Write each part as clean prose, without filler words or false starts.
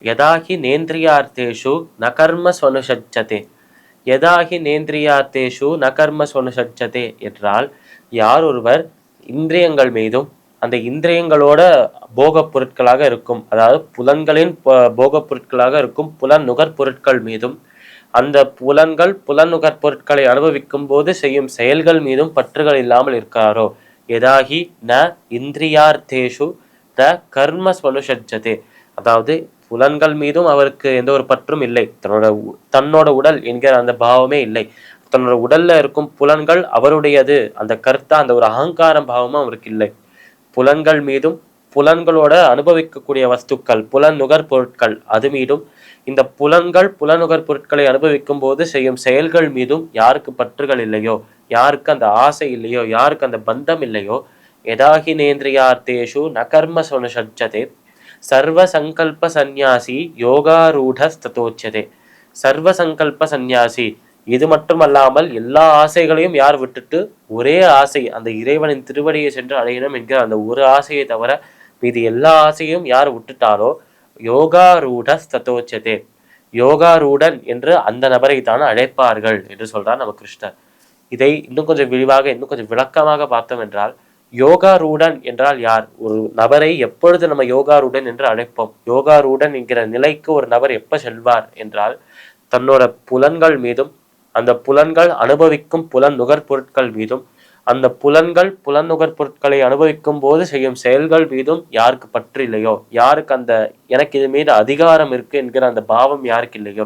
யதாஹி நேந்திரியார்த்தேஷு ந கர்ம ஸ்வனுஷஜ்ஜதே. யதாஹி நேந்திரியார்த்தேஷு ந கர்ம ஸ்வனுஷஜ்ஜதே என்றால், யார் ஒருவர் இந்திரியங்கள் மீதும் அந்த இந்திரியங்களோட போகப் பொருட்களாக இருக்கும், அதாவது புலன்களின் போகப் பொருட்களாக இருக்கும் புலன் நுகர் பொருட்கள் மீதும், அந்த புலன்கள் புலனுகர் பொருட்களை அனுபவிக்கும் போது செய்யும் செயல்கள் மீதும் பற்றுகள் இல்லாமல் இருக்கிறாரோ, யதாஹி ந இந்திரியார்த்தேஷு த கர்ம ஸ்வனுஷஜ்ஜதே. அதாவது புலன்கள் மீதும் அவருக்கு எந்த ஒரு பற்றும் இல்லை, தன்னோட உடல் என்கிற அந்த பாவமே இல்லை, தன்னோட உடல்ல இருக்கும் புலன்கள் அவருடையது அந்த கருத்தா அந்த ஒரு அகங்காரம் பாவமும் அவருக்கு இல்லை. புலன்கள் மீதும் புலன்களோட அனுபவிக்கக்கூடிய வஸ்துக்கள் புலன் நுகர் பொருட்கள் அது மீதும், இந்த புலன்கள் புலனுகர் பொருட்களை அனுபவிக்கும் போது செய்யும் செயல்கள் மீதும் யாருக்கு பற்றுகள் இல்லையோ, யாருக்கு அந்த ஆசை இல்லையோ, யாருக்கு அந்த பந்தம் இல்லையோ, யதாஹி நேந்திரியார்த்தேஷு ந கர்ம ஸ்வனுஷஜ்ஜதே சர்வ சங்கல்ப சந்நியாசி யோகாரூடஸ்ததோச்யதே. சர்வ சங்கல்ப சந்நியாசி, இது மட்டுமல்லாமல் எல்லா ஆசைகளையும் யார் விட்டுட்டு ஒரே ஆசை அந்த இறைவனின் திருவடியை சென்று அடையணும் என்கிற அந்த ஒரு ஆசையை தவிர மீது எல்லா ஆசையும் யார் விட்டுட்டாரோ, யோகாரூடஸ்ததோச்யதே, யோகாரூடன் என்று அந்த நபரை தான் அழைப்பார்கள் என்று சொல்றார் நம்ம கிருஷ்ணர். இதை இன்னும் கொஞ்சம் விரிவாக இன்னும் கொஞ்சம் விளக்கமாக பார்த்தோம் என்றால், யோகாரூடன் என்றால் யார்? ஒரு நபரை எப்பொழுது நம்ம யோகாரூடன் என்று அழைப்போம்? யோகாரூடன் என்கிற நிலைக்கு ஒரு நபர் எப்ப செல்வார் என்றால், தன்னோட புலன்கள் மீதும் அந்த புலன்கள் அனுபவிக்கும் புலன் நுகர் பொருட்கள் மீதும், அந்த புலன்கள் புலன் நுகர் பொருட்களை அனுபவிக்கும் போது செய்யும் செயல்கள் மீதும் யாருக்கு பற்று இல்லையோ, யாருக்கு அந்த எனக்கு இது மீது அதிகாரம் இருக்கு என்கிற அந்த பாவம் யாருக்கு இல்லையோ,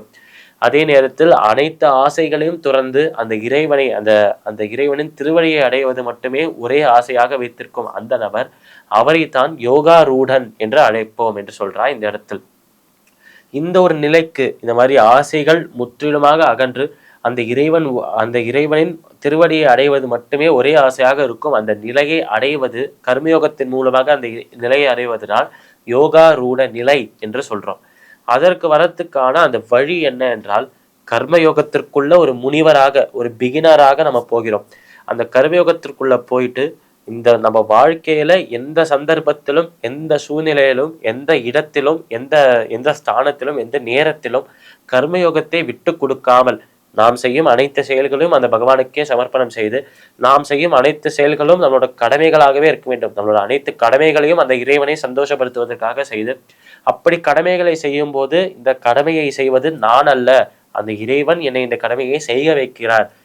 அதே நேரத்தில் அனைத்து ஆசைகளையும் துறந்து அந்த இறைவனை அந்த அந்த இறைவனின் திருவடியை அடைவது மட்டுமே ஒரே ஆசையாக வைத்திருக்கும் அந்த நபர், அவரைத்தான் யோகாரூடன் என்று அழைப்போம் என்று சொல்றார் இந்த இடத்தில். இந்த ஒரு நிலைக்கு இந்த மாதிரி ஆசைகள் முற்றிலுமாக அகன்று அந்த இறைவனின் திருவடியை அடைவது மட்டுமே ஒரே ஆசையாக இருக்கும் அந்த நிலையை அடைவது, கர்மயோகத்தின் மூலமாக அந்த நிலையை அடைவதனால் யோகாரூட நிலை என்று சொல்றோம். அதற்கு வரத்துக்கான அந்த வழி என்ன என்றால், கர்மயோகத்திற்குள்ள ஒரு முனிவராக ஒரு பிகினராக நம்ம போகிறோம். அந்த கர்மயோகத்திற்குள்ள போயிட்டு இந்த நம்ம வாழ்க்கையில எந்த சந்தர்ப்பத்திலும் எந்த சூழ்நிலையிலும் எந்த இடத்திலும் எந்த எந்த ஸ்தானத்திலும் எந்த நேரத்திலும் கர்மயோகத்தை விட்டு கொடுக்காமல் நாம் செய்யும் அனைத்து செயல்களையும் அந்த பகவானுக்கே சமர்ப்பணம் செய்து, நாம் செய்யும் அனைத்து செயல்களும் நம்மளோட கடமைகளாகவே இருக்க வேண்டும். நம்மளோட அனைத்து கடமைகளையும் அந்த இறைவனை சந்தோஷப்படுத்துவதற்காக செய்து, அப்படி கடமைகளை செய்யும் போது இந்த கடமையை செய்வது நான் அல்ல, அந்த இறைவன் என்னை இந்த கடமையை செய்ய வைக்கிறார்